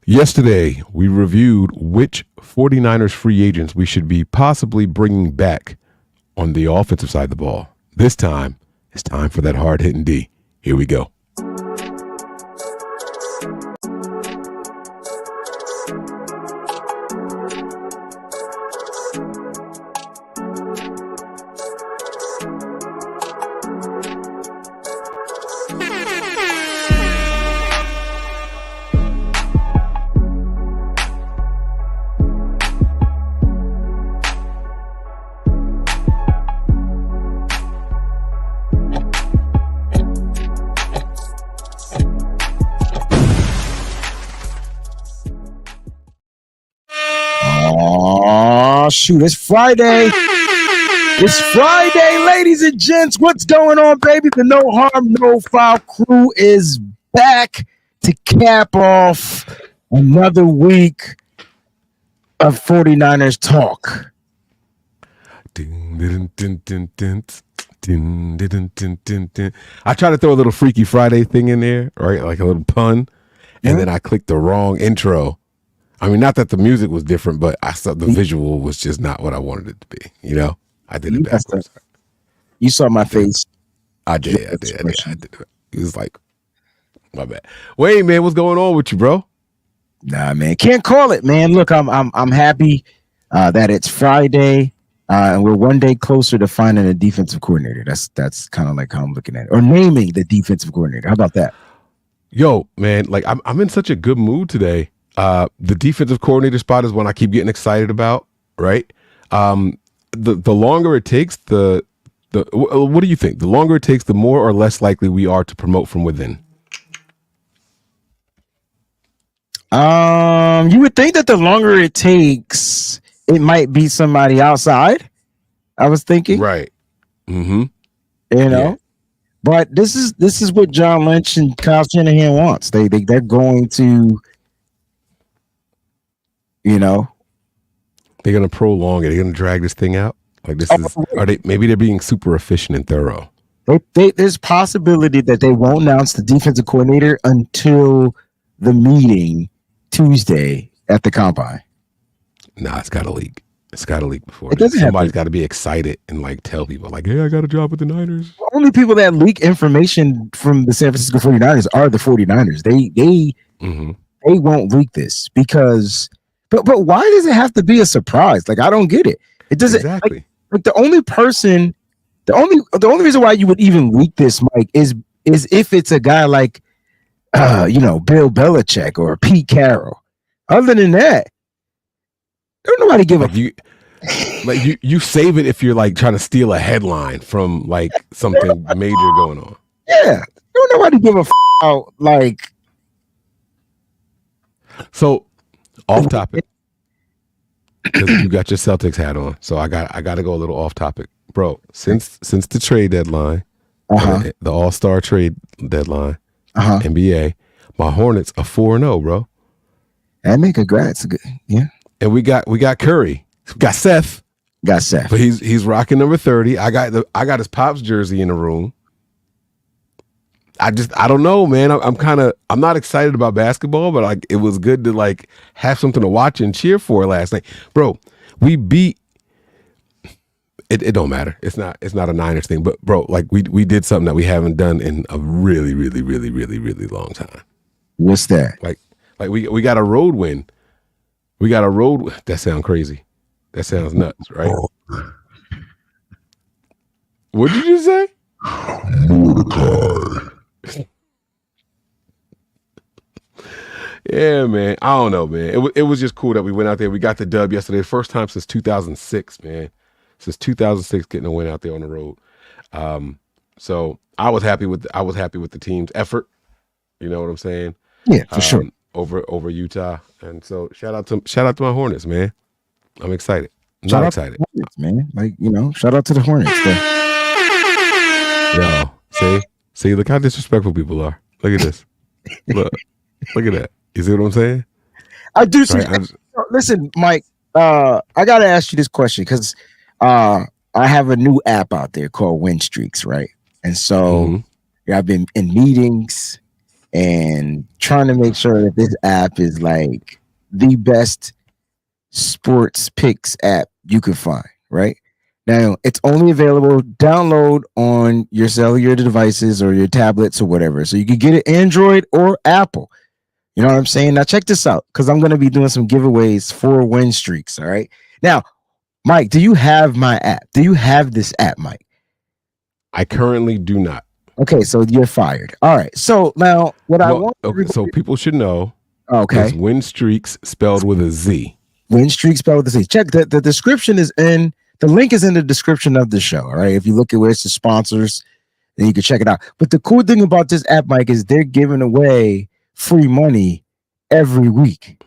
Yesterday, we reviewed which 49ers free agents we should be possibly bringing back on the offensive side of the ball. This time, it's time for that hard-hitting D. Here we go. Shoot, it's Friday. It's Friday, ladies and gents. What's going on, baby? The No Harm, No Foul crew is back to cap off another week of 49ers talk. I try to throw a little Freaky Friday thing in there, right? Like a little pun. And then I clicked the wrong intro. I mean, not that the music was different, but I thought the visual was just not what I wanted it to be. You know, I did it backwards. You saw my face. I did. It was like, my bad. Wayne, man, what's going on with you, bro? Nah, man, can't call it, man. Look, I'm happy that it's Friday, and we're one day closer to finding a defensive coordinator. That's kind of like how I'm looking at it, or naming the defensive coordinator. How about that? Yo, man, like I'm in such a good mood today. The defensive coordinator spot is one I keep getting excited about, right? The longer it takes, what do you think? The longer it takes, the more or less likely we are to promote from within. You would think that the longer it takes, it might be somebody outside. I was thinking, right? Mm-hmm. You know, but this is what John Lynch and Kyle Shanahan wants. They're going to. You know, they're gonna prolong it. They're gonna drag this thing out. Like this is. Are they? Maybe they're being super efficient and thorough. There's possibility that they won't announce the defensive coordinator until the meeting Tuesday at the combine. Nah, it's got to leak. It's got to leak before. Somebody's got to be excited and like tell people like, "Hey, I got a job with the Niners." The only people that leak information from the San Francisco 49ers are the 49ers. They won't leak this because. But why does it have to be a surprise? Like, I don't get it. It doesn't exactly. Like the only reason why you would even leak this, Mike, is if it's a guy like Bill Belichick or Pete Carroll. Other than that, don't nobody give you save it if you're like trying to steal a headline from like something major going on. Yeah. Don't nobody give a out like so. Off topic, because you got your Celtics hat on, so I got to go a little off topic, bro. Since the trade deadline, the All-Star trade deadline, NBA, my Hornets are 4-0, bro. I mean, congrats, yeah. And we got Curry, got Seth, but he's rocking number 30. I got his Pops jersey in the room. I don't know, man. I'm not excited about basketball, but like it was good to like have something to watch and cheer for last night, bro. We beat. It don't matter. It's not a Niners thing, but bro, like we did something that we haven't done in a really, really, really, really, really long time. What's that? Like we got a road win. We got a road. That sounds crazy. That sounds nuts, right? What did you say? Yeah, man. I don't know, man. It was just cool that we went out there. We got the dub yesterday. First time since 2006, man. Since 2006, getting a win out there on the road. So I was happy with the team's effort. You know what I'm saying? Yeah, for sure. Over Utah, and so shout out to my Hornets, man. I'm excited. Shout out to the Hornets, man. Like shout out to the Hornets. Yo, see, look how disrespectful people are. Look at this. Look at that. You see what I'm saying? I do see. Right? Listen, Mike. I gotta ask you this question because I have a new app out there called Win Streaks, right? And so I've been in meetings, and trying to make sure that this app is like the best sports picks app you can find, right? Now, it's only available download on your cellular devices or your tablets or whatever. So you can get it Android or Apple. You know what I'm saying? Now, check this out because I'm going to be doing some giveaways for win streaks. All right. Now, Mike, do you have my app? Do you have this app, Mike? I currently do not. Okay, so you're fired. All right. So now, I want. Okay, so people should know. Okay. It's win streaks spelled with a Z. Win streak spelled with a Z. Check the description is in. The link is in the description of the show. All right. If you look at where it's the sponsors, then you can check it out. But the cool thing about this app, Mike, is they're giving away free money every week.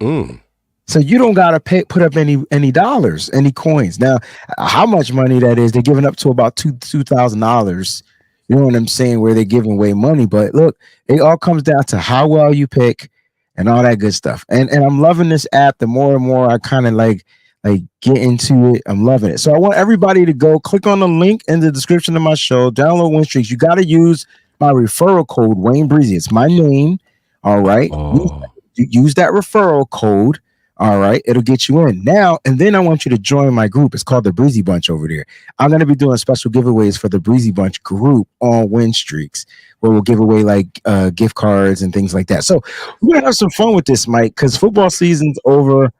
So you don't gotta put up any dollars, any coins. Now, how much money that is? They're giving up to about $2,000. You know what I'm saying? Where they're giving away money, but look, it all comes down to how well you pick and all that good stuff. And I'm loving this app. The more and more I kind of like get into it, I'm loving it. So I want everybody to go click on the link in the description of my show. Download Win Streaks. You got to use my referral code WayneBreezie. It's my name. All right. Use that referral code. All right, it'll get you in now, and then I want you to join my group. It's called the Breezie Bunch over there. I'm going to be doing special giveaways for the Breezie Bunch group on Win Streaks, where we'll give away like gift cards and things like that. So we're going to have some fun with this, Mike, because football season's over,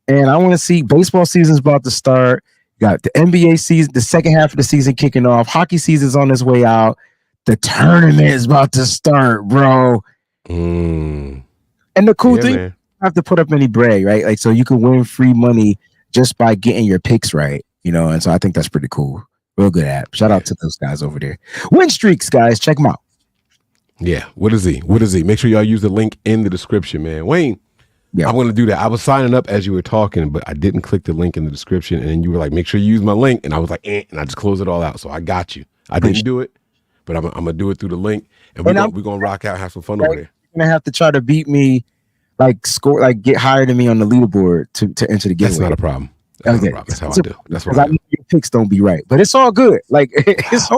and I want to see baseball season's about to start. You got the NBA season, the second half of the season kicking off. Hockey season's on its way out. The tournament is about to start, bro. And the cool thing. Man. Have to put up any bread, right? Like, so you can win free money just by getting your picks right, you know. And so I think that's pretty cool. Real good app. Shout out to those guys over there. Win streaks, guys. Check them out. Yeah. What is he? Make sure y'all use the link in the description, man. Wayne, I'm going to do that. I was signing up as you were talking, but I didn't click the link in the description. And you were like, make sure you use my link. And I was like, and I just closed it all out. So I got you. I didn't do it, but I'm going to do it through the link. And we're going to rock out, have some fun over there. You're going to have to try to beat me. Like score, like get higher than me on the leaderboard to enter the giveaway. That's not a problem. That's not a problem. That's how I do. That's what I do. Your picks don't be right, but it's all good. Like it's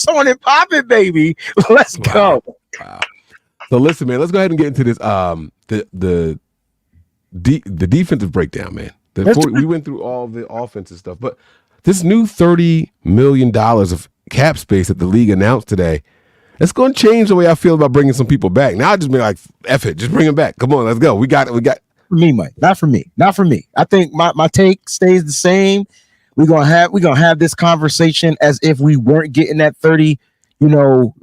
on and popping, baby. Let's go. Wow. So listen, man. Let's go ahead and get into this. The defensive breakdown, man. We went through all the offensive stuff, but this new $30 million of cap space that the league announced today. It's going to change the way I feel about bringing some people back. Now I just be like, F it, just bring them back. Come on, let's go. We got it. For me, Mike. Not for me. I think my take stays the same. We're gonna have this conversation as if we weren't getting that $30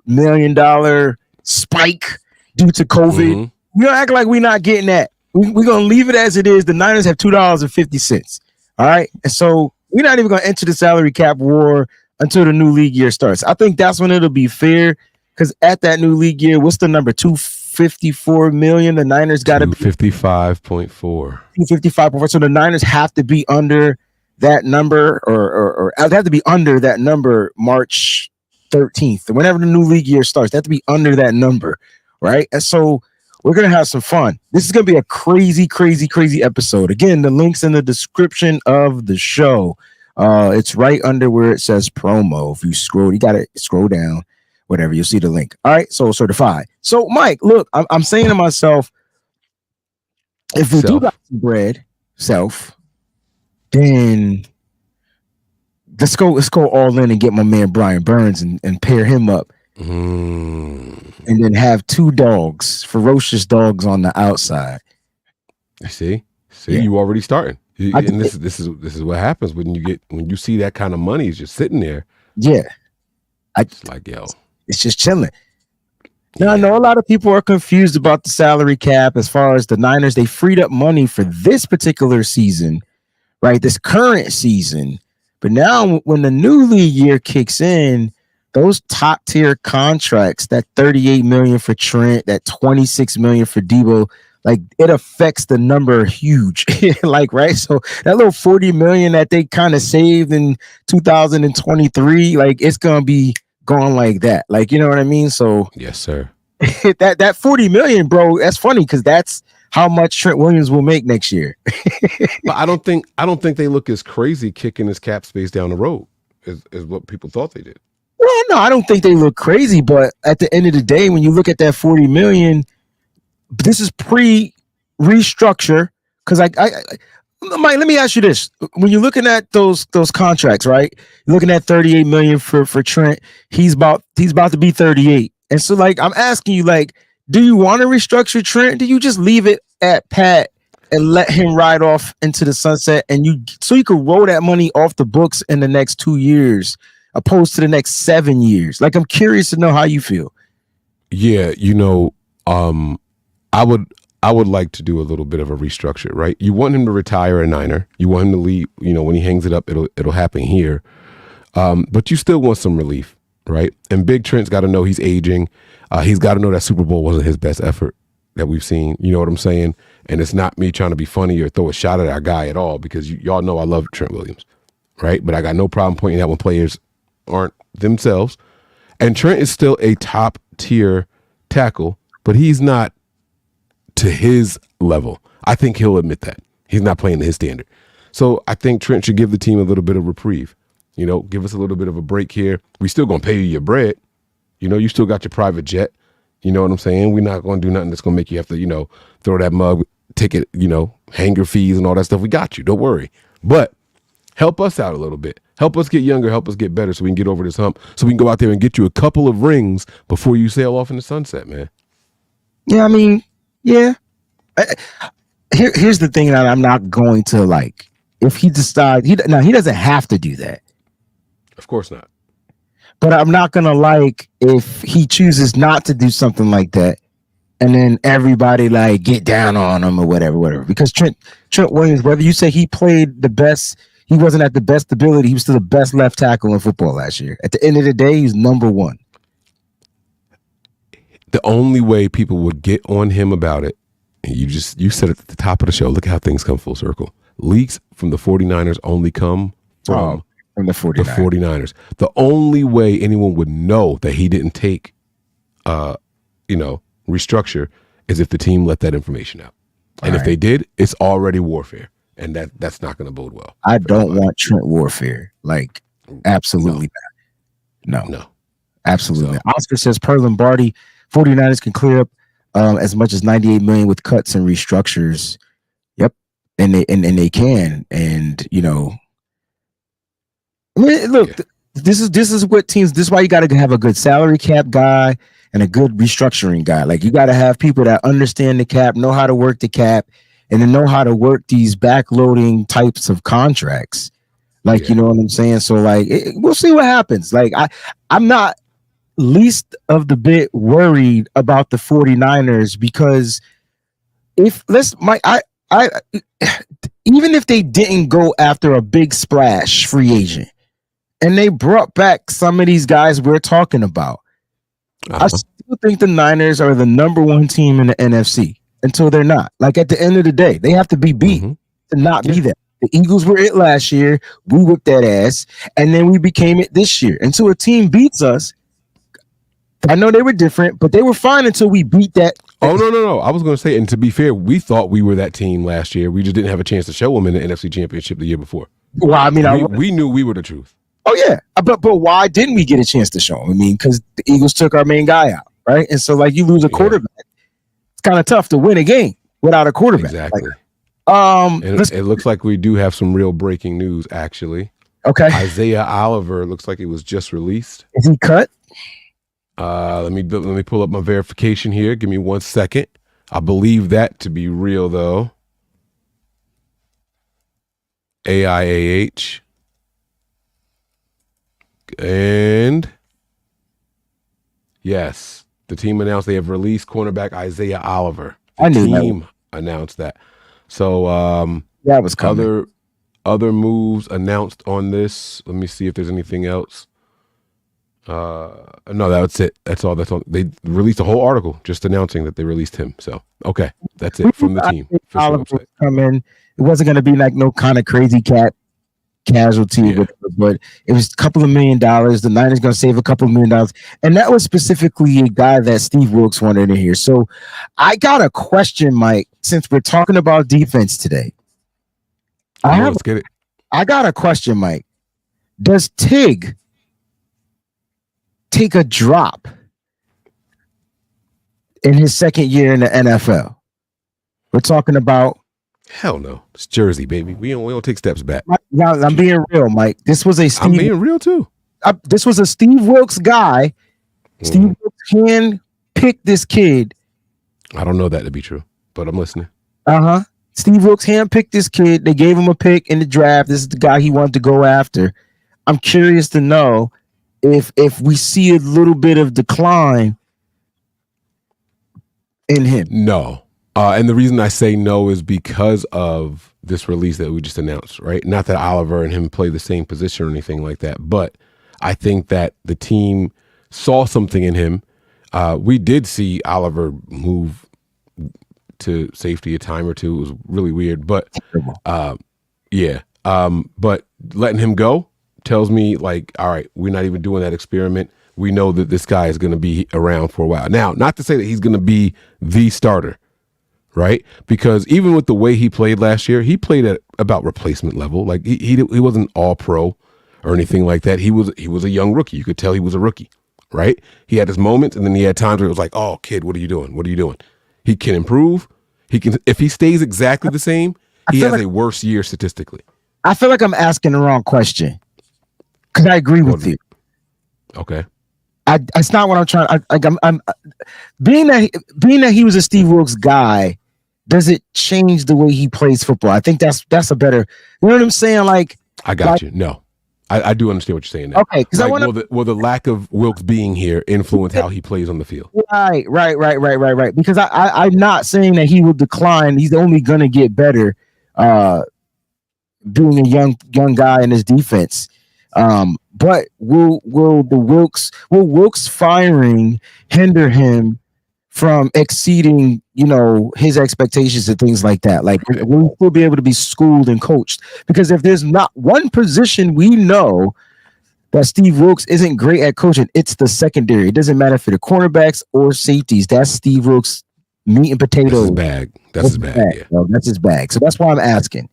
million spike due to COVID. We don't act like we're not getting that. We're gonna leave it as it is. The Niners have $2.50. All right, and so we're not even gonna enter the salary cap war until the new league year starts. I think that's when it'll be fair. Because at that new league year, what's the number? 254 million. The Niners got to be 55.4. 255.4. So the Niners have to be under that number, or they have to be under that number March 13th. Whenever the new league year starts, they have to be under that number, right? And so we're gonna have some fun. This is gonna be a crazy, crazy, crazy episode. Again, the link's in the description of the show. It's right under where it says promo. If you scroll, you gotta scroll down. Whatever, you'll see the link. All right, so certified. So, Mike, look, I'm saying to myself, if we do got some bread, then let's go all in and get my man Brian Burns and pair him up, and then have two dogs, ferocious dogs on the outside. See, you already starting, and this is what happens when you see that kind of money is just sitting there. Yeah, it's like it's just chilling. Now, I know a lot of people are confused about the salary cap as far as the Niners. They freed up money for this particular season, right? This current season. But now when the new league year kicks in, those top tier contracts, that $38 million for Trent, that $26 million for Debo, like it affects the number huge. Like, right? So that little $40 million that they kind of saved in 2023, like it's going to be gone like that, like, you know what I mean? So yes, sir. that $40 million, bro, that's funny because that's how much Trent Williams will make next year. But I don't think they look as crazy kicking his cap space down the road as what people thought they did. No, I don't think they look crazy. But at the end of the day, when you look at that $40 million, this is pre-restructure. Because Mike, let me ask you this: when you're looking at those contracts, right? You're looking at $38 million for Trent. He's about to be 38, and so like I'm asking you, like, do you want to restructure Trent? Do you just leave it at pat and let him ride off into the sunset, and you could roll that money off the books in the next 2 years, opposed to the next 7 years? Like, I'm curious to know how you feel. Yeah, I would like to do a little bit of a restructure, right? You want him to retire a Niner. You want him to leave, when he hangs it up, it'll happen here. But you still want some relief, right? And Big Trent's got to know he's aging. He's got to know that Super Bowl wasn't his best effort that we've seen. You know what I'm saying? And it's not me trying to be funny or throw a shot at our guy at all, because y'all know I love Trent Williams, right? But I got no problem pointing out when players aren't themselves. And Trent is still a top tier tackle, but he's not to his level. I think he'll admit that. He's not playing to his standard. So I think Trent should give the team a little bit of reprieve. Give us a little bit of a break here. We still going to pay you your bread. You still got your private jet. You know what I'm saying? We're not going to do nothing that's going to make you have to, throw that mug ticket, hanger fees and all that stuff. We got you. Don't worry. But help us out a little bit. Help us get younger. Help us get better so we can get over this hump, so we can go out there and get you a couple of rings before you sail off in the sunset, man. Yeah, I mean, yeah. Here's the thing that I'm not going to like. If he decides, he doesn't have to do that. Of course not. But I'm not going to like if he chooses not to do something like that, and then everybody like get down on him or whatever. Because Trent Williams, whether you say he played the best, he wasn't at the best ability, he was still the best left tackle in football last year. At the end of the day, he's number one. The only way people would get on him about it, and you said it at the top of the show, look how things come full circle. Leaks from the 49ers only come from the 49ers. The only way anyone would know that he didn't take, restructure is if the team let that information out. And if they did, it's already warfare. And that's not going to bode well. I don't want Trent warfare. Like, absolutely not. No. Absolutely not. Oscar says, per Lombardi, 49ers can clear up as much as $98 million with cuts and restructures. Yep. And they can. And, look, this is what teams, this is why you got to have a good salary cap guy and a good restructuring guy. Like, you got to have people that understand the cap, know how to work the cap, and then know how to work these backloading types of contracts. Like, you know what I'm saying? So, like, we'll see what happens. Like, I'm not least of the bit worried about the 49ers, because even if they didn't go after a big splash free agent and they brought back some of these guys we're talking about, I still think the Niners are the number one team in the NFC until they're not. Like, at the end of the day, they have to be beat to not be that. The Eagles were it last year. We whipped that ass, and then we became it this year. Until a team beats us, I know they were different, but they were fine until we beat that. Oh, no. I was going to say, and to be fair, we thought we were that team last year. We just didn't have a chance to show them in the NFC Championship the year before. Well, I mean, we knew we were the truth. Oh, yeah. But why didn't we get a chance to show them? I mean, because the Eagles took our main guy out, right? And so, like, you lose a quarterback. It's kind of tough to win a game without a quarterback. Exactly. Like, it looks like we do have some real breaking news, actually. Okay. Isaiah Oliver looks like it was just released. Is he cut? Let me pull up my verification here. Give me 1 second. I believe that to be real, though. AIAH. And yes, the team announced they have released cornerback Isaiah Oliver. The team announced that. So that was coming. Other moves announced on this. Let me see if there's anything else. No, that's it. That's all. They released a whole article just announcing that they released him. So, okay, that's it from the team. Oliver come in. It wasn't going to be like no kind of crazy casualty, but it was a couple of $1 million. The Niners going to save a couple of $1 million, and that was specifically a guy that Steve Wilkes wanted to hear. So, I got a question, Mike. Since we're talking about defense today, let's get it. I got a question, Mike. Does Tig take a drop in his second year in the NFL? We're talking about. Hell no. It's Jersey, baby. We don't take steps back. Now, I'm being real, Mike. I'm being real too. This was a Steve Wilkes guy. Steve Wilkes hand picked this kid. I don't know that to be true, but I'm listening. Steve Wilkes hand picked this kid. They gave him a pick in the draft. This is the guy he wanted to go after. I'm curious to know if we see a little bit of decline in him. No. And the reason I say no is because of this release that we just announced, right? Not that Oliver and him play the same position or anything like that, but I think that the team saw something in him. We did see Oliver move to safety a time or two. It was really weird, but but letting him go tells me, like, all right, we're not even doing that experiment. We know that this guy is going to be around for a while. Now, not to say that he's going to be the starter, right? Because even with the way he played last year, he played at about replacement level. Like he wasn't all pro or anything like that. He was a young rookie. You could tell he was a rookie, right? He had his moments, and then he had times where it was like, oh, kid, what are you doing? What are you doing? He can improve. He can, if he stays exactly the same, he has a worse year statistically. I feel like I'm asking the wrong question because I agree with you. Okay. It's not what I'm trying. I'm being that he was a Steve Wilkes guy. Does it change the way he plays football? I think that's a better. You know what I'm saying? Like, I got you. No, I do understand what you're saying now. Okay, because like, will the lack of Wilkes being here influence how he plays on the field? Right. Because I'm not saying that he will decline. He's only gonna get better. Being a young guy in his defense. But will Wilkes firing hinder him from exceeding, his expectations and things like that? Like, will he still be able to be schooled and coached? Because if there's not one position we know that Steve Wilkes isn't great at coaching, it's the secondary. It doesn't matter for the cornerbacks or safeties. That's Steve Wilkes' meat and potatoes. That's his bag. Yeah. No, that's his bag. So that's why I'm asking.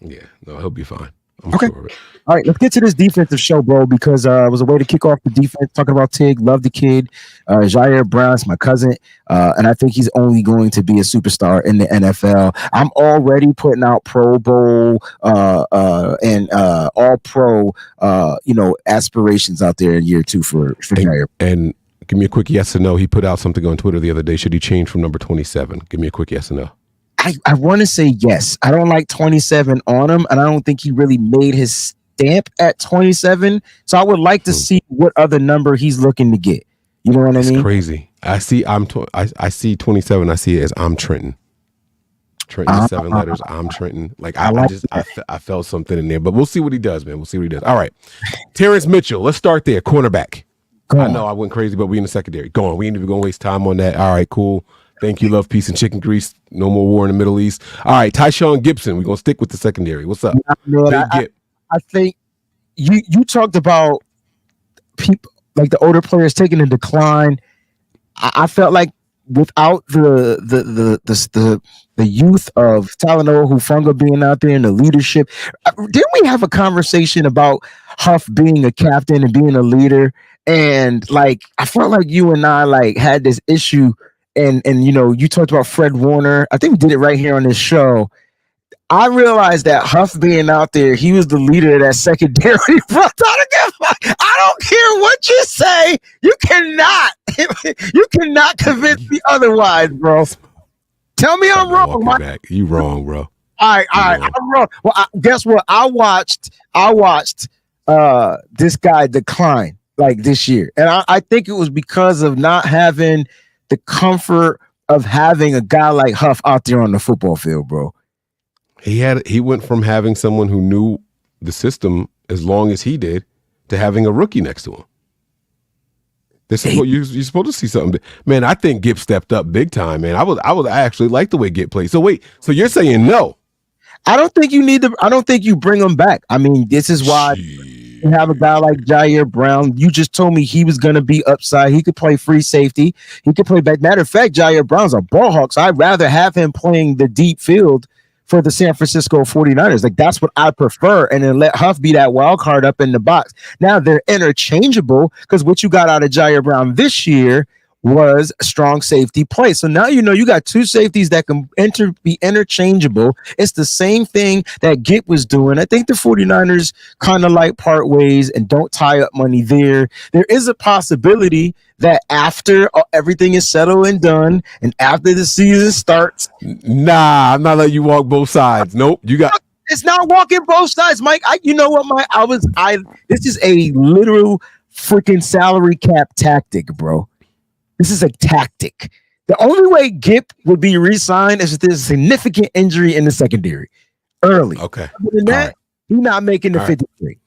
Yeah, no, he'll be fine. I'm okay. Sure of it. All right, let's get to this defensive show, bro, because it was a way to kick off the defense. Talking about Tig, love the kid. Jair Brown's my cousin, and I think he's only going to be a superstar in the NFL. I'm already putting out Pro Bowl and All Pro, aspirations out there in year 2 for Jair. And give me a quick yes or no. He put out something on Twitter the other day. Should he change from number 27? Give me a quick yes or no. I want to say yes. I don't like 27 on him, and I don't think he really made his stamp at 27. So I would like to see what other number he's looking to get. You know what I mean? It's crazy. I see 27. I see it as I'm Trenton. Trenton is 7 letters. I'm Trenton. Like I felt something in there, but we'll see what he does, man. We'll see what he does. All right, Terrence Mitchell. Let's start there. Cornerback. I know I went crazy, but we in the secondary. Go on. We ain't even gonna waste time on that. All right, cool. Thank you, love, peace, and chicken grease. No more war in the Middle East. All right, Tyshawn Gibson. We're going to stick with the secondary. What's up? I think you talked about people, like the older players taking a decline. I felt like without the youth of Talanoa Hufanga being out there and the leadership, didn't we have a conversation about Huff being a captain and being a leader? And like, I felt like you and I like had this issue. And you talked about Fred Warner. I think we did it right here on this show. I realized that Huff being out there, he was the leader of that secondary. I don't care what you say. You cannot convince me otherwise, bro. Tell me I'm wrong. You wrong, bro. All right. I'm wrong. Well, guess what? I watched this guy decline like this year. And I think it was because of not having the comfort of having a guy like Huff out there on the football field, bro. He went from having someone who knew the system as long as he did to having a rookie next to him. You're supposed to see something. Man, I think Gip stepped up big time, man. I actually like the way Gip played. So wait, so you're saying no? I don't think you bring him back. I mean, this is why you have a guy like Jair Brown. You just told me he was going to be upside. He could play free safety. He could play back. Matter of fact, Jair Brown's a ball hawk, so I'd rather have him playing the deep field for the San Francisco 49ers. Like, that's what I prefer. And then let Huff be that wild card up in the box. Now they're interchangeable because what you got out of Jair Brown this year was a strong safety play. So now you got two safeties that can be interchangeable. It's the same thing that Gip was doing. I think the 49ers kind of like part ways and don't tie up money there. There is a possibility that after everything is settled and done and after the season starts. Nah, I'm not letting you walk both sides. Nope. You got. It's not walking both sides, Mike. You know what, Mike? This is a literal freaking salary cap tactic, bro. This is a tactic. The only way Gip would be re-signed is if there's a significant injury in the secondary early. Okay. Other than that, he's not making the 53.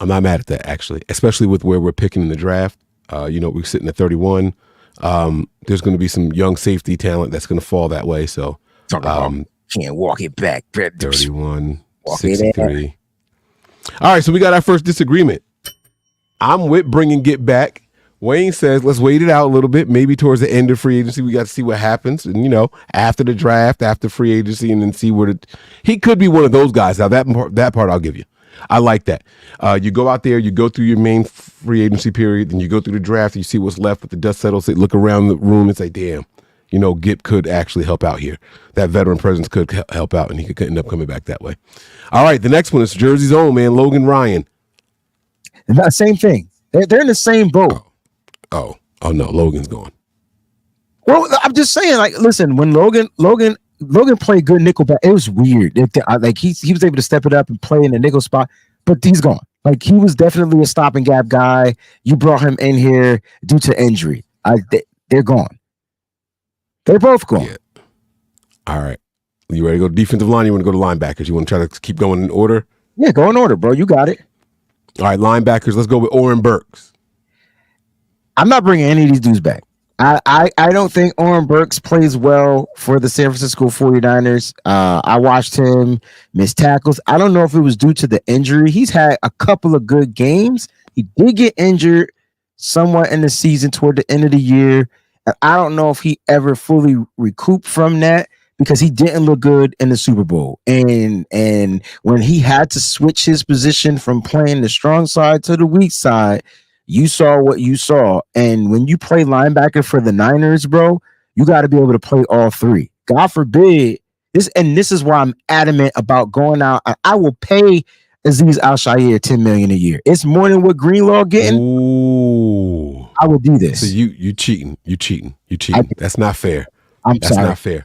I'm not mad at that, actually, especially with where we're picking in the draft. We're sitting at 31. There's going to be some young safety talent that's going to fall that way. So can't walk it back. 31, 63. All right, so we got our first disagreement. I'm with bringing Gip back. Wayne says, let's wait it out a little bit. Maybe towards the end of free agency, we got to see what happens. And, after the draft, after free agency, and then see he could be one of those guys. Now, that part I'll give you. I like that. You go out there, you go through your main free agency period, then you go through the draft, you see what's left with the dust settles, look around the room and say, damn, Gip could actually help out here. That veteran presence could help out, and he could end up coming back that way. All right, the next one is Jersey's own, man, Logan Ryan. Same thing. They're in the same boat. Oh no, Logan's gone. Well, I'm just saying, like, listen, when Logan played good nickelback, it was weird. Like he was able to step it up and play in the nickel spot, but he's gone. Like, he was definitely a stop and gap guy. You brought him in here due to injury. They're gone. They're both gone. Yeah. All right. You ready to go defensive line? You want to go to linebackers? You want to try to keep going in order? Yeah, go in order, bro. You got it. All right, linebackers. Let's go with Oren Burks. I'm not bringing any of these dudes back. I don't think Oren Burks plays well for the San Francisco 49ers. I watched him miss tackles. I don't know if it was due to the injury. He's had a couple of good games. He did get injured somewhat in the season toward the end of the year. And I don't know if he ever fully recouped from that because he didn't look good in the Super Bowl. And when he had to switch his position from playing the strong side to the weak side, you saw what you saw. And when you play linebacker for the Niners, bro, you got to be able to play all three. God forbid this. And this is why I'm adamant about going out. I will pay Azeez Al-Shaair $10 million a year. It's more than what Greenlaw getting. Ooh. I would do this. So you cheating. That's not fair. That's sorry. not fair.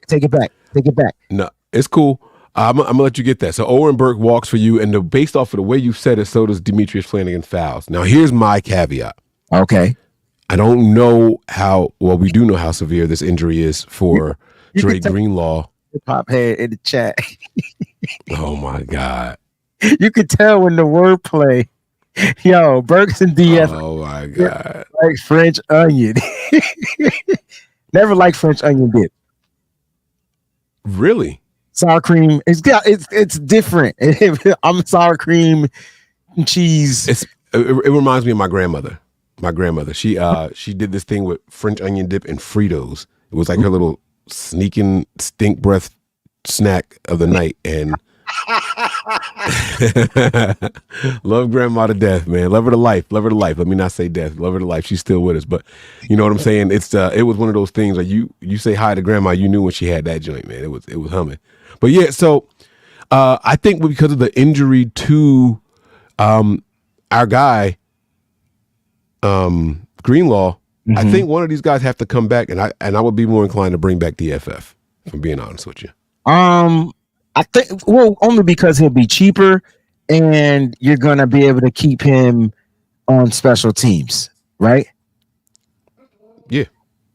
Take it back. No, it's cool. I'm gonna let you get that. So Oren Burke walks for you, and based off of the way you said it, so does Demetrius Flanagan fouls. Now here's my caveat. Okay. I don't know we do know how severe this injury is for Dre Greenlaw. Pop head in the chat. Oh my God. You could tell when the wordplay. Yo, Burks and DF. Oh my God. Like French onion. Never liked French onion dip. Really? Sour cream. It's different. I'm sour cream and cheese. It reminds me of my grandmother. She did this thing with French onion dip and Fritos. It was like her little sneaking stink breath snack of the night. And love grandma to death, man. Love her to life. Let me not say death. Love her to life. She's still with us, but you know what I'm saying? It was one of those things like you say hi to grandma, you knew when she had that joint, man. It was humming. But yeah, so I think because of the injury to our guy Greenlaw, I think one of these guys have to come back, and I would be more inclined to bring back DFF, if I'm being honest with you. I think only because he'll be cheaper, and you're gonna be able to keep him on special teams, right? Yeah,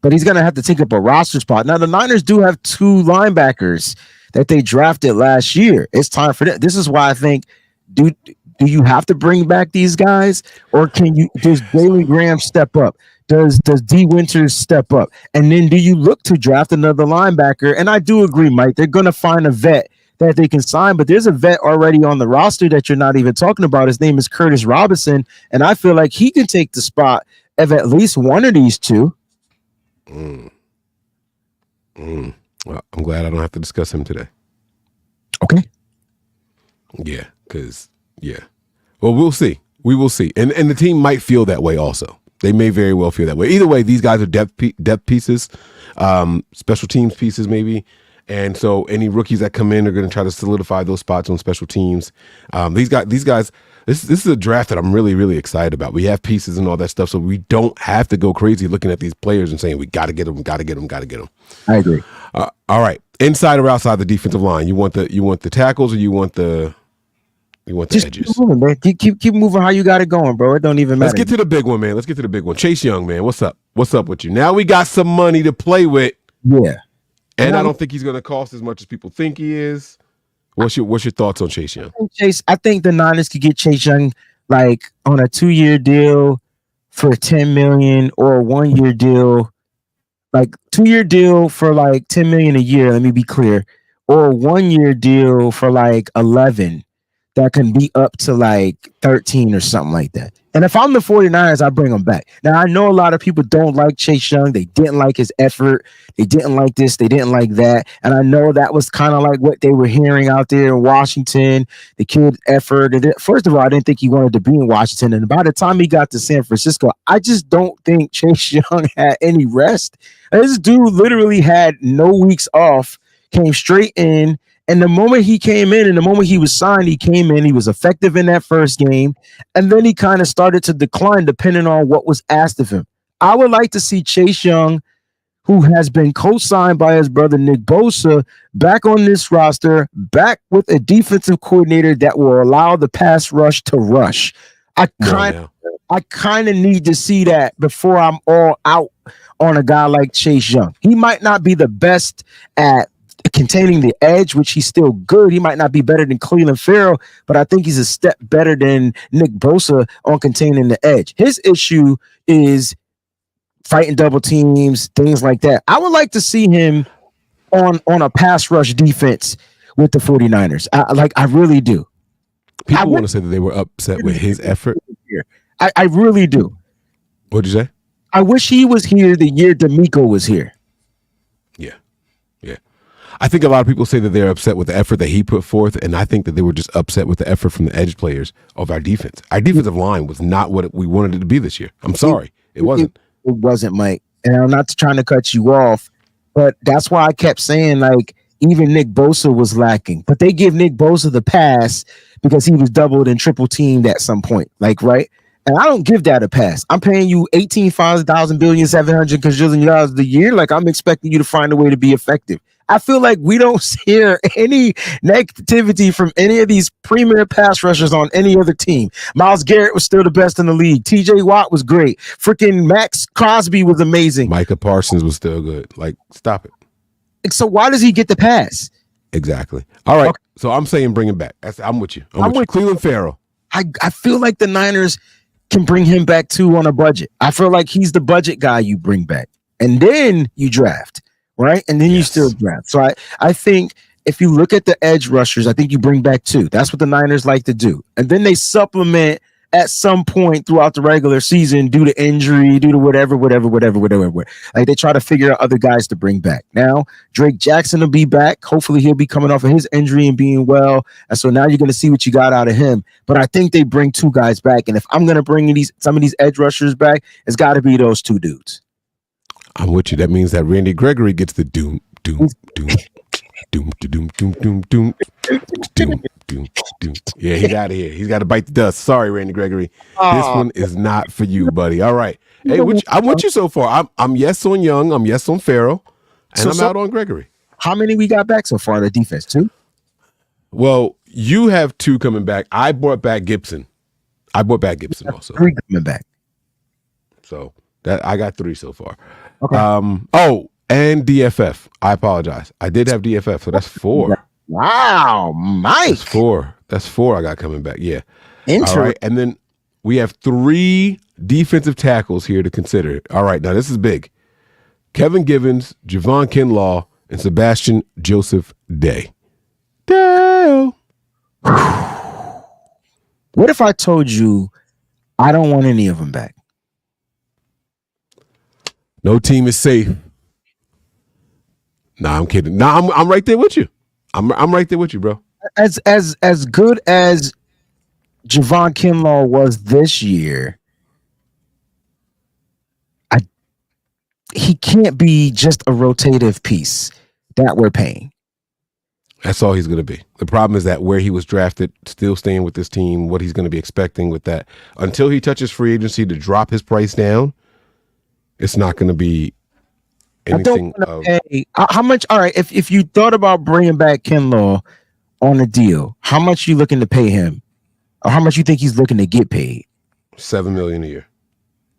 but he's gonna have to take up a roster spot. Now the Niners do have two linebackers that they drafted last year. It's time for that. This is why I think do you have to bring back these guys, or does Jalen Graham step up? Does D Winters step up? And then do you look to draft another linebacker? And I do agree, Mike, they're gonna find a vet that they can sign, but there's a vet already on the roster that you're not even talking about. His name is Curtis Robinson, and I feel like he can take the spot of at least one of these two. Well, I'm glad I don't have to discuss him today. Okay. Yeah, because well, we'll see. We will see, and the team might feel that way also. They may very well feel that way. Either way, these guys are depth pieces, special teams pieces maybe, and so any rookies that come in are going to try to solidify those spots on special teams. These guys. This is a draft that I'm really, really excited about. We have pieces and all that stuff, so we don't have to go crazy looking at these players and saying we got to get them, got to get them, got to get them. I agree. All right, inside or outside the defensive line, you want the tackles or you want the edges? Keep moving, man. Keep moving how you got it going, bro. It don't even matter. Let's get to the big one, man. Let's get to the big one. Chase Young, man. What's up? What's up with you? Now we got some money to play with. Yeah, and I don't think he's going to cost as much as people think he is. What's your thoughts on Chase Young? I think the Niners could get Chase Young like on a 2-year deal for $10 million or a 1-year deal, like 2-year deal for like $10 million a year. Let me be clear, or a 1-year deal for like 11 that can be up to like 13 or something like that. And if I'm the 49ers, I bring him back. Now, I know a lot of people don't like Chase Young. They didn't like his effort. They didn't like this. They didn't like that. And I know that was kind of like what they were hearing out there in Washington, the kid's effort. And first of all, I didn't think he wanted to be in Washington. And by the time he got to San Francisco, I just don't think Chase Young had any rest. This dude literally had no weeks off, came straight in. And the moment he came in and the moment he was signed, he came in, he was effective in that first game. And then he kind of started to decline depending on what was asked of him. I would like to see Chase Young, who has been co-signed by his brother Nick Bosa, back on this roster, back with a defensive coordinator that will allow the pass rush to rush. I kind of need to see that before I'm all out on a guy like Chase Young. He might not be the best at containing the edge, which he's still good. He might not be better than Cleveland Farrell, but I think he's a step better than Nick Bosa on containing the edge. His issue is fighting double teams, things like that. I would like to see him on a pass rush defense with the 49ers. I really do. People want to say that they were upset with his effort. I really do. What'd you say? I wish he was here the year D'Amico was here. Yeah. I think a lot of people say that they're upset with the effort that he put forth, and I think that they were just upset with the effort from the edge players of our defense. Our defensive line was not what we wanted it to be this year. I'm sorry. It wasn't. It wasn't, Mike. And I'm not trying to cut you off, but that's why I kept saying, like, even Nick Bosa was lacking. But they give Nick Bosa the pass because he was doubled and triple teamed at some point. Like, right? And I don't give that a pass. I'm paying you $18,000 billion, $700 gazillion a year. Like, I'm expecting you to find a way to be effective. I feel like we don't hear any negativity from any of these premier pass rushers on any other team. Myles Garrett was still the best in the league. TJ Watt was great. Freaking Max Crosby was amazing. Micah Parsons was still good. Like, stop it. So why does he get the pass? Exactly. All right. Okay. So I'm saying bring him back. I'm with you. I'm with you. Cleveland Farrell. I feel like the Niners can bring him back too on a budget. I feel like he's the budget guy you bring back. And then you draft. Right. And then you still draft. So I think if you look at the edge rushers, I think you bring back 2. That's what the Niners like to do. And then they supplement at some point throughout the regular season due to injury, due to whatever. Like they try to figure out other guys to bring back. Now, Drake Jackson will be back. Hopefully he'll be coming off of his injury and being well. And so now you're going to see what you got out of him. But I think they bring 2 guys back. And if I'm going to bring some of these edge rushers back, it's got to be those 2 dudes. I'm with you. That means that Randy Gregory gets the doom. Yeah, he's out of here. He's got to bite the dust. Sorry, Randy Gregory. This one is not for you, buddy. All right. Hey, I'm with you so far. I'm yes on Young. I'm yes on Farrell. And I'm out on Gregory. How many we got back so far on the defense? 2? Well, you have 2 coming back. I brought back Gibson. Also. 3 coming back. So that I got 3 so far. Okay. And DFF. I apologize. I did have DFF, so that's 4. Wow, Mike. That's 4 I got coming back. Yeah. Interesting. All right. And then we have 3 defensive tackles here to consider. All right. Now this is big. Kevin Givens, Javon Kinlaw, and Sebastian Joseph Day. Dale. What if I told you I don't want any of them back? No team is safe. Nah, I'm kidding. Nah, I'm right there with you. I'm right there with you, bro. as good as Javon Kinlaw was this year, he can't be just a rotative piece that we're paying. That's all he's going to be. The problem is that where he was drafted, still staying with this team, what he's going to be expecting with that. Until he touches free agency to drop his price down, it's not going to be anything. How much? All right, if you thought about bringing back Kinlaw on a deal, how much you looking to pay him? Or how much you think he's looking to get paid? $7 million a year.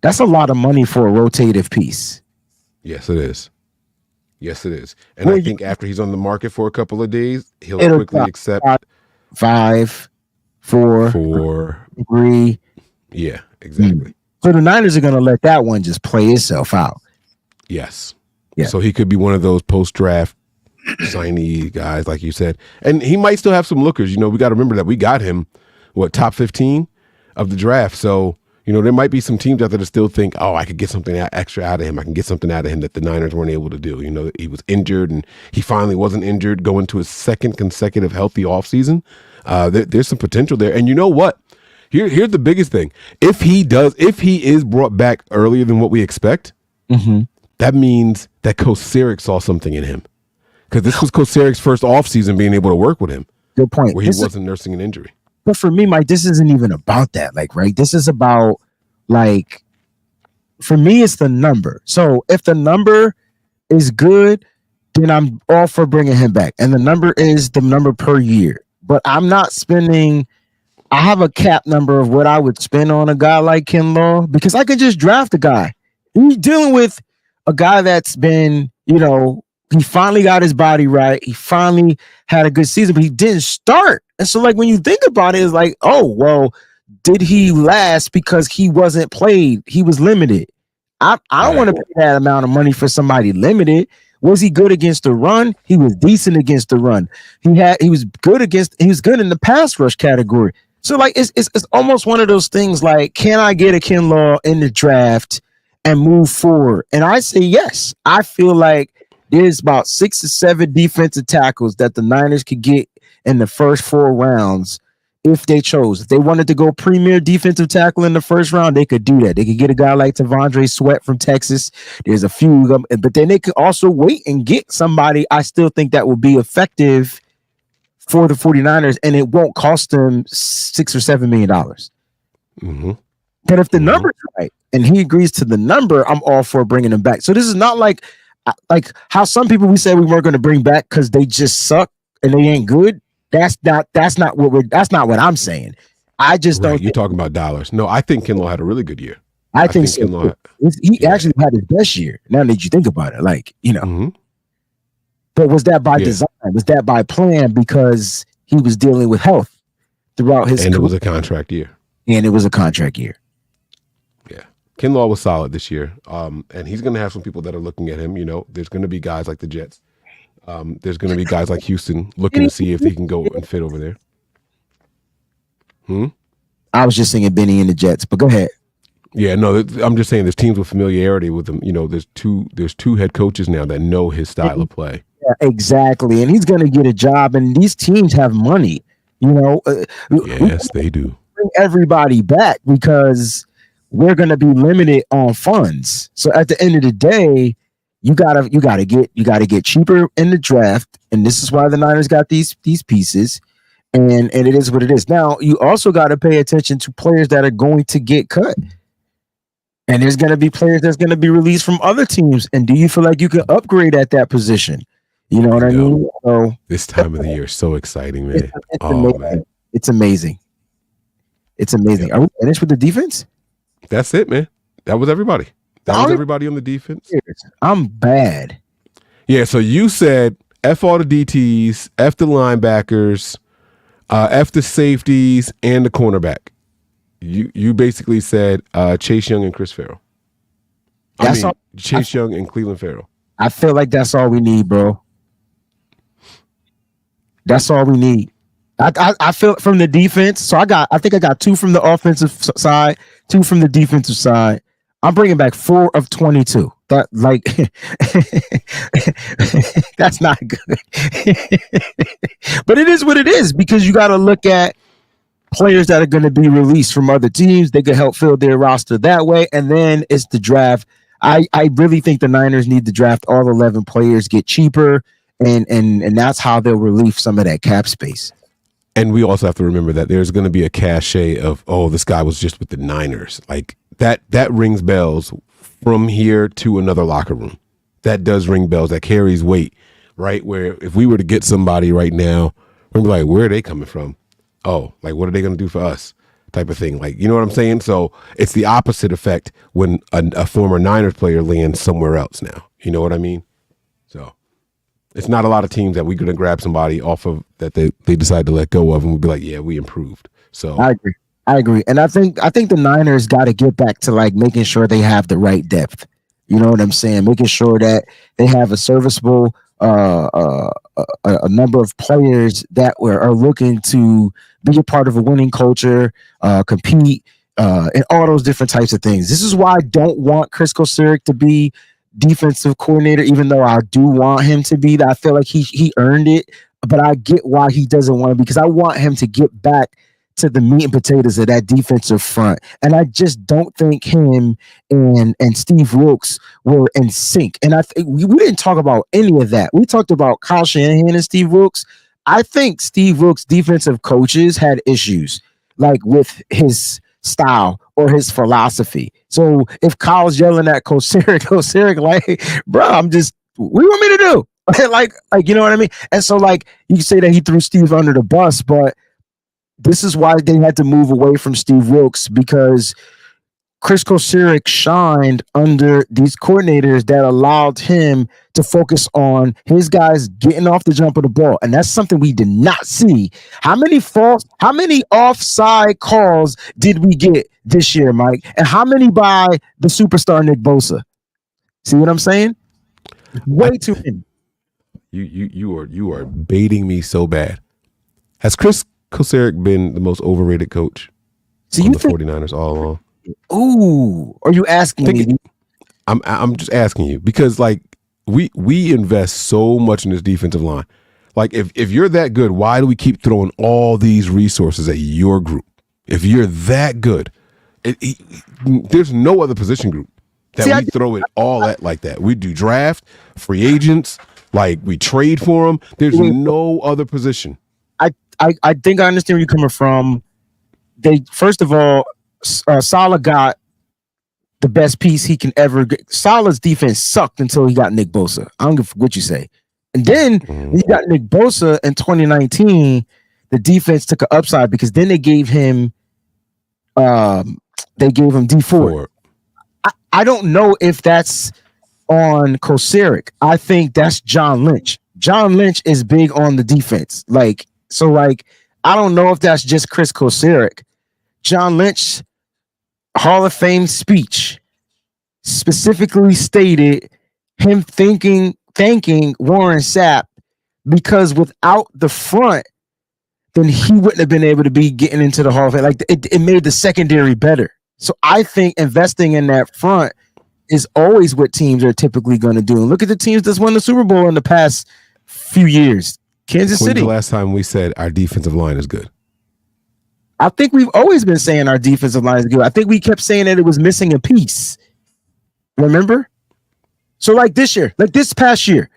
That's a lot of money for a rotative piece. Yes, it is. Yes, it is. And I think after he's on the market for a couple of days, he'll quickly accept 5, 4, 3. Yeah, exactly. So the Niners are going to let that one just play itself out. Yes. Yeah. So he could be one of those post-draft signee guys, like you said. And he might still have some lookers. You know, we got to remember that we got him, top 15 of the draft. So, you know, there might be some teams out there that still think, oh, I could get something extra out of him. I can get something out of him that the Niners weren't able to do. You know, he was injured and he finally wasn't injured going to his second consecutive healthy offseason. There's some potential there. And you know what? Here's the biggest thing. If he is brought back earlier than what we expect, that means that Kocurek saw something in him. Because this was Kocerek's first offseason being able to work with him. Good point. Where he wasn't nursing an injury. But for me, Mike, this isn't even about that. Like, right? This is about, like, for me, it's the number. So if the number is good, then I'm all for bringing him back. And the number is the number per year. But I'm not spending, I have a cap number of what I would spend on a guy like Kinlaw because I could just draft a guy. He's dealing with a guy that's been, you know, he finally got his body right. He finally had a good season, but he didn't start. And so, like, when you think about it, it's like, oh, well, did he last because he wasn't played? He was limited. I don't want to pay that amount of money for somebody limited. Was he good against the run? He was decent against the run. He was good in the pass rush category. So, like, it's almost one of those things like, can I get a Kinlaw in the draft and move forward? And I say yes. I feel like there's about 6 or 7 defensive tackles that the Niners could get in the first 4 rounds if they chose. If they wanted to go premier defensive tackle in the first round, they could do that. They could get a guy like Tavondre Sweat from Texas. There's a few of them, but then they could also wait and get somebody I still think that will be effective for the 49ers, and it won't cost them $6 or $7 million. But if the number's right and he agrees to the number, I'm all for bringing him back. So this is not like how some people we said we weren't going to bring back because they just suck and they ain't good. That's not what I'm saying. I just don't. You're talking about dollars. No, I think Kinlaw had a really good year. I think so. He actually had his best year. Now that you think about it, like, you know. But was that by design? Was that by plan? Because he was dealing with health throughout his career. It was a contract year. And it was a contract year. Yeah. Kinlaw was solid this year. And he's going to have some people that are looking at him. You know, there's going to be guys like the Jets. There's going to be guys like Houston looking to see if he can go and fit over there. I was just singing Benny and the Jets, but go ahead. Yeah, no, I'm just saying there's teams with familiarity with him. You know, there's two head coaches now that know his style of play. Yeah, exactly. And he's going to get a job, and these teams have money, you know. Yes, they do. Bring everybody back because we're going to be limited on funds. So at the end of the day, you gotta get cheaper in the draft, and this is why the Niners got these pieces, and it is what it is. Now you also got to pay attention to players that are going to get cut, and there's going to be players that's going to be released from other teams. And do you feel like you can upgrade at that position? You know what I mean? So this time of the year is so exciting, man. Man, it's amazing. It's amazing. Yeah. Are we finished with the defense? That's it, man. That was everybody. That was everybody on the defense. I'm bad. Yeah, so you said F all the DTs, F the linebackers, F the safeties, and the cornerback. You basically said Chase Young and Chris Farrell. Chase Young and Cleveland Farrell. I feel like that's all we need, bro. That's all we need. I feel from the defense. So I think I got 2 from the offensive side, 2 from the defensive side. I'm bringing back 4 of 22. That like that's not good. But it is what it is because you got to look at players that are going to be released from other teams. They could help fill their roster that way. And then it's the draft. I really think the Niners need to draft all 11 players, get cheaper, and that's how they'll relieve some of that cap space. And we also have to remember that there's going to be a cachet of, oh, this guy was just with the Niners. Like that rings bells from here to another locker room. That does ring bells. That carries weight, right? Where if we were to get somebody right now, we'd be like, where are they coming from? Oh, like what are they going to do for us? Type of thing. Like, you know what I'm saying? So it's the opposite effect when a former Niners player lands somewhere else now. You know what I mean? So it's not a lot of teams that we're going to grab somebody off of that they decide to let go of and we'll be like, yeah, we improved. So I agree. And I think the Niners got to get back to like making sure they have the right depth. You know what I'm saying? Making sure that they have a serviceable a number of players that are looking to be a part of a winning culture, compete, and all those different types of things. This is why I don't want Chris Kocurek to be defensive coordinator, even though I do want him to be. I feel like he earned it, but I get why he doesn't want to be because I want him to get back to the meat and potatoes of that defensive front. And I just don't think him and Steve Wilks were in sync. And I think we didn't talk about any of that. We talked about Kyle Shanahan and Steve Wilks. I think Steve Wilks' defensive coaches had issues like with his style or his philosophy. So if Kyle's yelling at Kocurek like, bro, what do you want me to do? like, you know what I mean? And so like you can say that he threw Steve under the bus, but this is why they had to move away from Steve Wilks because Chris Kocurek shined under these coordinators that allowed him to focus on his guys getting off the jump of the ball. And that's something we did not see. How many offside calls did we get this year, Mike? And how many by the superstar Nick Bosa? See what I'm saying? Way too many. You are baiting me so bad. Has Chris Kocurek been the most overrated coach on the 49ers all along? Ooh, are you asking me? I'm just asking you because like we invest so much in this defensive line. Like if you're that good, why do we keep throwing all these resources at your group? If you're that good, there's no other position group that we throw it all at like that. We do draft, free agents, like we trade for them. There's no other position. I think I understand where you're coming from. They first of all, Saleh got the best piece he can ever get. Saleh's defense sucked until he got Nick Bosa. I don't give what you say. And then he got Nick Bosa in 2019. The defense took an upside because then they gave him D Ford. I don't know if that's on Kocurek. I think that's John Lynch. John Lynch is big on the defense. Like I don't know if that's just Chris Kocurek. John Lynch Hall of Fame speech specifically stated him thanking Warren Sapp because without the front, then he wouldn't have been able to be getting into the Hall of Fame. Like it made the secondary better. So I think investing in that front is always what teams are typically going to do. And look at the teams that's won the Super Bowl in the past few years. Kansas City. When's the last time we said our defensive line is good? I think we've always been saying our defensive line is good. I think we kept saying that it was missing a piece. Remember? So like this year, like this past year,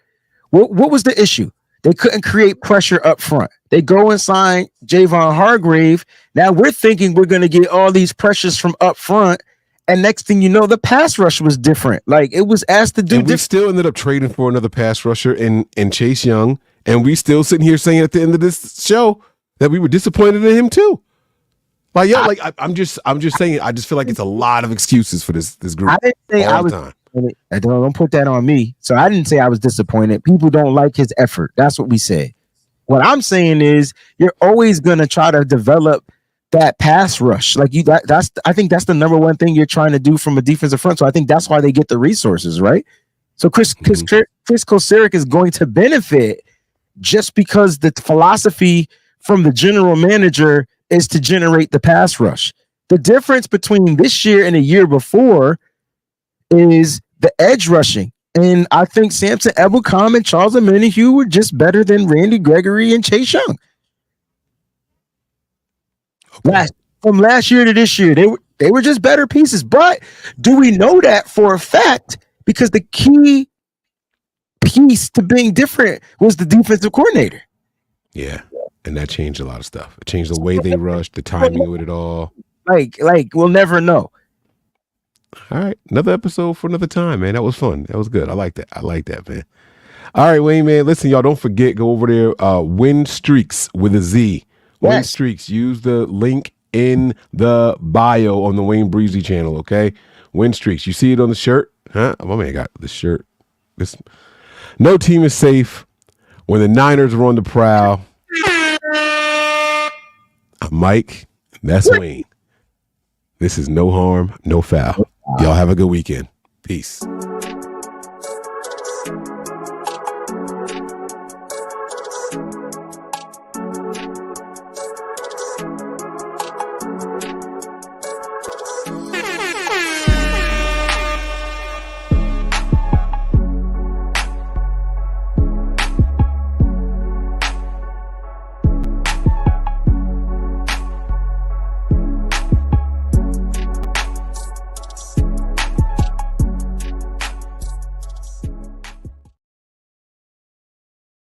what was the issue? They couldn't create pressure up front. They go and sign Javon Hargrave. Now we're thinking we're going to get all these pressures from up front. And next thing you know, the pass rush was different. Like it was asked to do different. We still ended up trading for another pass rusher in Chase Young. And we still sitting here saying at the end of this show that we were disappointed in him too. Like, yo, I'm just saying. I just feel like it's a lot of excuses for this group. I didn't say I was. Don't put that on me. So I didn't say I was disappointed. People don't like his effort. That's what we said. What I'm saying is you're always gonna try to develop that pass rush. Like I think that's the number one thing you're trying to do from a defensive front. So I think that's why they get the resources, right? So Chris Kocurek is going to benefit just because the philosophy from the general manager is to generate the pass rush. The difference between this year and the year before is the edge rushing. And I think Samson Ebukam and Charles Omenihu were just better than Randy Gregory and Chase Young. Okay. From last year to this year, they were just better pieces. But do we know that for a fact? Because the key piece to being different was the defensive coordinator. Yeah, and that changed a lot of stuff. It changed the way they rushed, the timing with it all. Like we'll never know. All right, another episode for another time, man. That was fun. That was good. I like that, man. All right, Wayne, man. Listen, y'all, don't forget, go over there. Win Streaks with a Z. Win Yes. Streaks. Use the link in the bio on the WayneBreezie channel, okay? Win Streaks. You see it on the shirt? Huh? My man got the shirt. No team is safe when the Niners are on the prowl. I'm Mike. That's Wayne. This is No Harm, No Foul. Y'all have a good weekend. Peace.